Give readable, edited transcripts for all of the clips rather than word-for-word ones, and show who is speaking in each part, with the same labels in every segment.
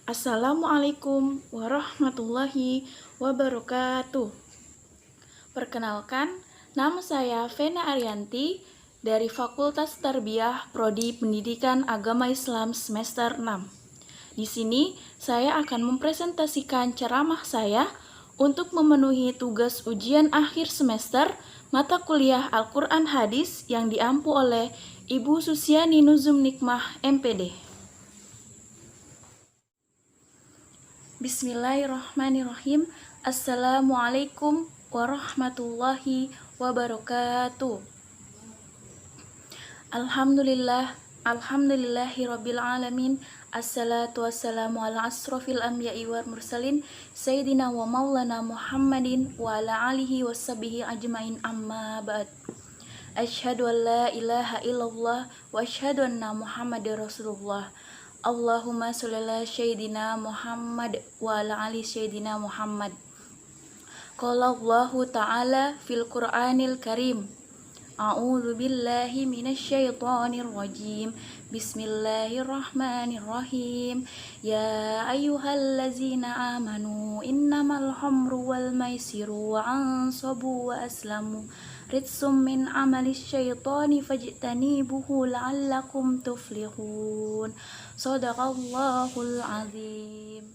Speaker 1: Assalamualaikum warahmatullahi wabarakatuh. Perkenalkan, nama saya Vena Arianti dari Fakultas Tarbiyah Prodi Pendidikan Agama Islam semester 6. Di sini saya akan mempresentasikan ceramah saya untuk memenuhi tugas ujian akhir semester mata kuliah Al-Quran Hadis yang diampu oleh Ibu Susiani Nuzum Nikmah MPD. Bismillahirrahmanirrahim. Assalamualaikum warahmatullahi wabarakatuh. Alhamdulillahirabbil alamin. Assalatu wassalamu ala asrofil anbiya'i wal mursalin sayyidina wa maulana Muhammadin wa ala alihi washabihi ajmain, amma ba'd. Asyhadu an la ilaha illallah wa asyhadu anna Muhammadar Rasulullah. Allahumma sholli ala sayyidina Muhammad wa ala ali sayyidina Muhammad. Qala Allahu ta'ala fil Qur'anil Karim. A'udzu billahi minasy syaithanir rajim. Bismillahirrahmanirrahim. Ya ayyuhallazina amanu innamal khamru wal maisiru wa ansabu wa aslamu ridtsum min amali syaitani fajtanibuhu la'allakum tuflihun. Shadaqallahul azim.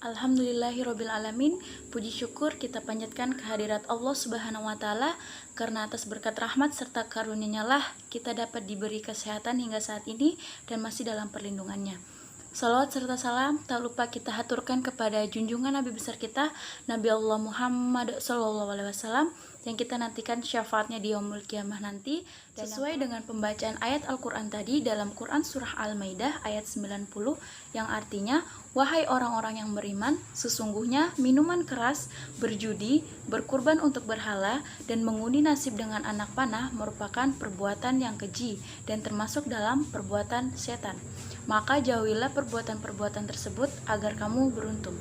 Speaker 1: Alhamdulillahirabbil alamin. Puji syukur kita panjatkan kehadirat Allah Subhanahu wa taala, karena atas berkat rahmat serta karunia-Nya lah kita dapat diberi kesehatan hingga saat ini dan masih dalam perlindungannya. Salawat serta salam tak lupa kita haturkan kepada junjungan Nabi besar kita, Nabi Allah Muhammad SAW, yang kita nantikan syafaatnya di yaumul kiamah nanti. Dan sesuai dengan pembacaan ayat Al-Quran tadi dalam Quran Surah Al-Maidah ayat 90, yang artinya, wahai orang-orang yang beriman, sesungguhnya minuman keras, berjudi, berkurban untuk berhala, dan mengundi nasib dengan anak panah merupakan perbuatan yang keji dan termasuk dalam perbuatan setan. Maka jauhilah perbuatan-perbuatan tersebut agar kamu beruntung.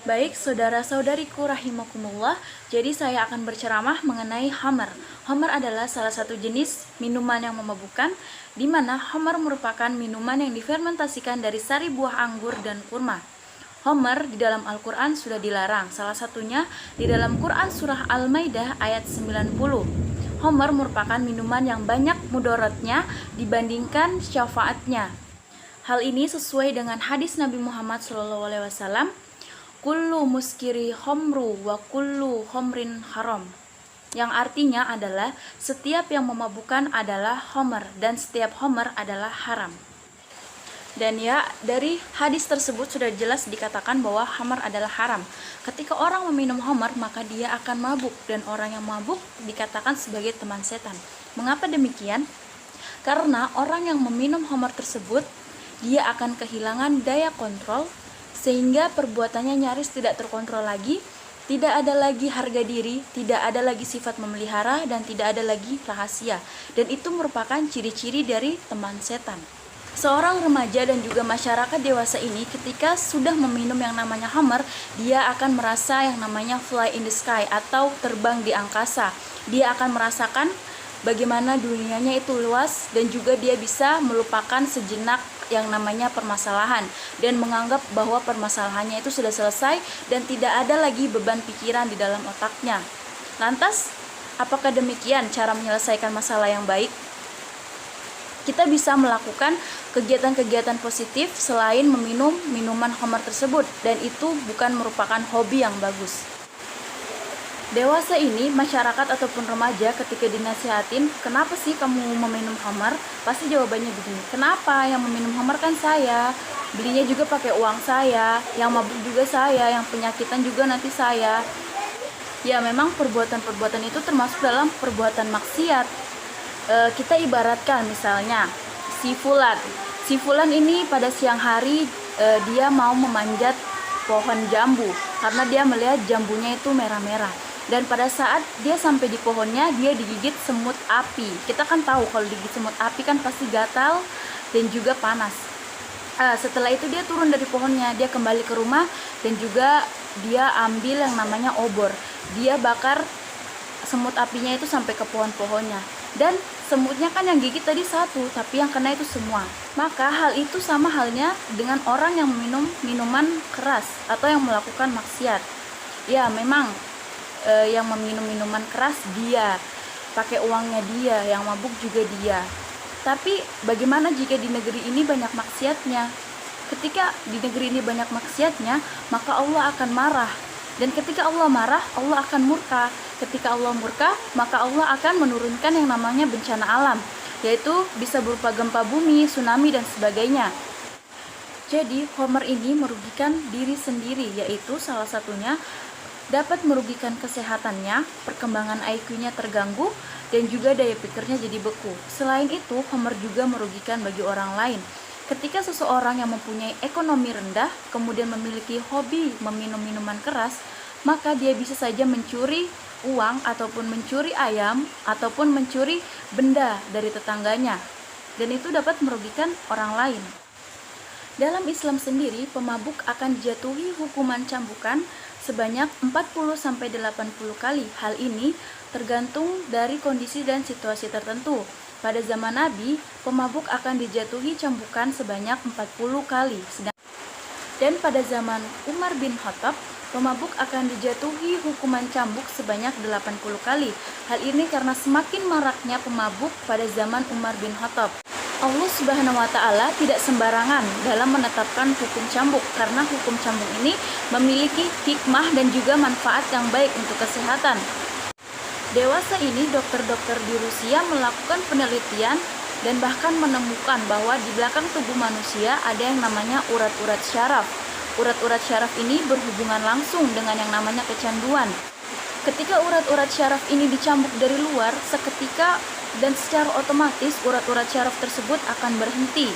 Speaker 1: Baik, saudara-saudariku rahimakumullah, jadi saya akan berceramah mengenai khamar. Khamar adalah salah satu jenis minuman yang memabukkan, di mana khamar merupakan minuman yang difermentasikan dari sari buah anggur dan kurma. Khamar di dalam Al-Quran sudah dilarang, salah satunya di dalam Quran Surah Al-Maidah ayat 90. Khamar merupakan minuman yang banyak mudaratnya dibandingkan syafaatnya. Hal ini sesuai dengan hadis Nabi Muhammad SAW, kullu muskiri khamru wa kullu khamrin haram, yang artinya adalah setiap yang memabukkan adalah khamar dan setiap khamar adalah haram. Dan ya, dari hadis tersebut sudah jelas dikatakan bahwa khamar adalah haram. Ketika orang meminum khamar, maka dia akan mabuk, dan orang yang mabuk dikatakan sebagai teman setan. Mengapa demikian? Karena orang yang meminum khamar tersebut, dia akan kehilangan daya kontrol, sehingga perbuatannya nyaris tidak terkontrol lagi, tidak ada lagi harga diri, tidak ada lagi sifat memelihara, dan tidak ada lagi rahasia. Dan itu merupakan ciri-ciri dari teman setan. Seorang remaja dan juga masyarakat dewasa ini ketika sudah meminum yang namanya khamar, dia akan merasa yang namanya fly in the sky atau terbang di angkasa. Dia akan merasakan bagaimana dunianya itu luas, dan juga dia bisa melupakan sejenak yang namanya permasalahan dan menganggap bahwa permasalahannya itu sudah selesai dan tidak ada lagi beban pikiran di dalam otaknya. Lantas, apakah demikian cara menyelesaikan masalah yang baik? Kita bisa melakukan kegiatan-kegiatan positif selain meminum minuman khamar tersebut, dan itu bukan merupakan hobi yang bagus. Dewasa ini, masyarakat ataupun remaja ketika dinasihatin, kenapa sih kamu meminum khamar? Pasti jawabannya begini, kenapa? Yang meminum khamar kan saya, belinya juga pakai uang saya, yang mabuk juga saya, yang penyakitan juga nanti saya. Ya, memang perbuatan-perbuatan itu termasuk dalam perbuatan maksiat. Kita ibaratkan misalnya, si Fulan ini pada siang hari dia mau memanjat pohon jambu karena dia melihat jambunya itu merah-merah. Dan pada saat dia sampai di pohonnya, dia digigit semut api. Kita kan tahu kalau digigit semut api kan pasti gatal dan juga panas. Setelah itu dia turun dari pohonnya, dia kembali ke rumah, dan juga dia ambil yang namanya obor. Dia bakar semut apinya itu sampai ke pohon-pohonnya. Dan semutnya kan yang gigit tadi satu, tapi yang kena itu semua. Maka hal itu sama halnya dengan orang yang meminum minuman keras atau yang melakukan maksiat. Ya memang yang meminum minuman keras dia, pakai uangnya dia, yang mabuk juga dia. Tapi bagaimana jika di negeri ini banyak maksiatnya? Ketika di negeri ini banyak maksiatnya, maka Allah akan marah. Dan ketika Allah marah, Allah akan murka. Ketika Allah murka, maka Allah akan menurunkan yang namanya bencana alam, yaitu bisa berupa gempa bumi, tsunami, dan sebagainya. Jadi, Homer ini merugikan diri sendiri, yaitu salah satunya dapat merugikan kesehatannya, perkembangan IQ-nya terganggu, dan juga daya pikirnya jadi beku. Selain itu, Homer juga merugikan bagi orang lain. Ketika seseorang yang mempunyai ekonomi rendah kemudian memiliki hobi meminum minuman keras, maka dia bisa saja mencuri uang ataupun mencuri ayam ataupun mencuri benda dari tetangganya, dan itu dapat merugikan orang lain. Dalam Islam sendiri, pemabuk akan dijatuhi hukuman cambukan sebanyak 40-80 kali. Hal ini tergantung dari kondisi dan situasi tertentu. Pada zaman Nabi, pemabuk akan dijatuhi cambukan sebanyak 40 kali. Dan pada zaman Umar bin Khattab, pemabuk akan dijatuhi hukuman cambuk sebanyak 80 kali. Hal ini karena semakin maraknya pemabuk pada zaman Umar bin Khattab. Allah Subhanahu wa Ta'ala tidak sembarangan dalam menetapkan hukum cambuk, karena hukum cambuk ini memiliki hikmah dan juga manfaat yang baik untuk kesehatan. Dewasa ini dokter-dokter di Rusia melakukan penelitian dan bahkan menemukan bahwa di belakang tubuh manusia ada yang namanya urat-urat syaraf. Urat-urat syaraf ini berhubungan langsung dengan yang namanya kecanduan. Ketika urat-urat syaraf ini dicambuk dari luar, seketika dan secara otomatis urat-urat syaraf tersebut akan berhenti.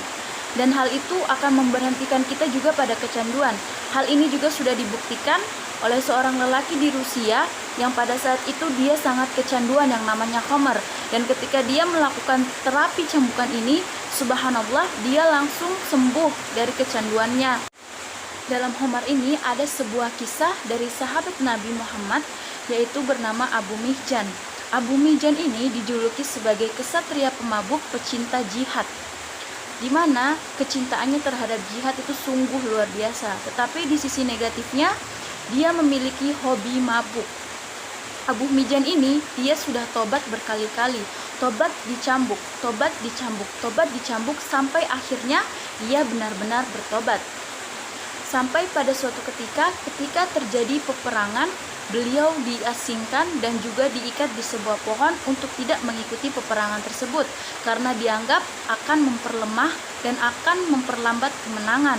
Speaker 1: Dan hal itu akan memberhentikan kita juga pada kecanduan. Hal ini juga sudah dibuktikan oleh seorang lelaki di Rusia yang pada saat itu dia sangat kecanduan yang namanya Homer. Dan ketika dia melakukan terapi cambukan ini, subhanallah, dia langsung sembuh dari kecanduannya. Dalam Homer ini ada sebuah kisah dari sahabat Nabi Muhammad, yaitu bernama Abu Mihjan. Abu Mihjan ini dijuluki sebagai kesatria pemabuk pecinta jihad, di mana kecintaannya terhadap jihad itu sungguh luar biasa. Tetapi di sisi negatifnya, dia memiliki hobi mabuk. Abu Mihjan ini dia sudah tobat berkali-kali, tobat dicambuk, tobat dicambuk, tobat dicambuk, sampai akhirnya dia benar-benar bertobat. Sampai pada suatu ketika terjadi peperangan, beliau diasingkan dan juga diikat di sebuah pohon untuk tidak mengikuti peperangan tersebut, karena dianggap akan memperlemah dan akan memperlambat kemenangan.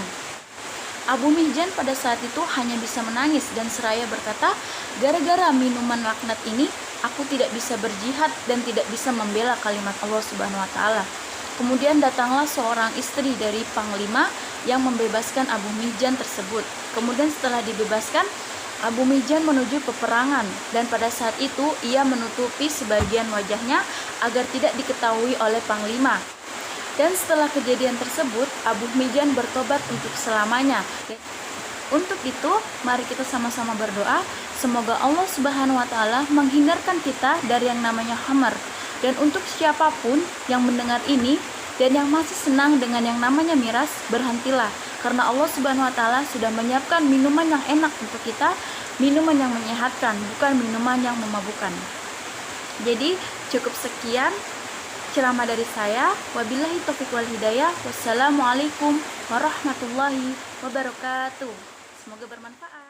Speaker 1: Abu Mihjan pada saat itu hanya bisa menangis dan seraya berkata, gara-gara minuman laknat ini, aku tidak bisa berjihad dan tidak bisa membela kalimat Allah Subhanahu wa Ta'ala. Kemudian datanglah seorang istri dari Panglima yang membebaskan Abu Mihjan tersebut. Kemudian setelah dibebaskan, Abu Mihjan menuju peperangan, dan pada saat itu ia menutupi sebagian wajahnya agar tidak diketahui oleh Panglima. Dan setelah kejadian tersebut, Abu Mihjan bertobat untuk selamanya. Untuk itu, mari kita sama-sama berdoa, semoga Allah Subhanahu wa Ta'ala menghindarkan kita dari yang namanya Homer. Dan untuk siapapun yang mendengar ini dan yang masih senang dengan yang namanya miras, berhentilah, karena Allah Subhanahu wa Ta'ala sudah menyiapkan minuman yang enak untuk kita, minuman yang menyehatkan, bukan minuman yang memabukkan. Jadi cukup sekian ceramah dari saya. Wabillahi taufiq wal hidayah. Wassalamualaikum warahmatullahi wabarakatuh. Semoga bermanfaat.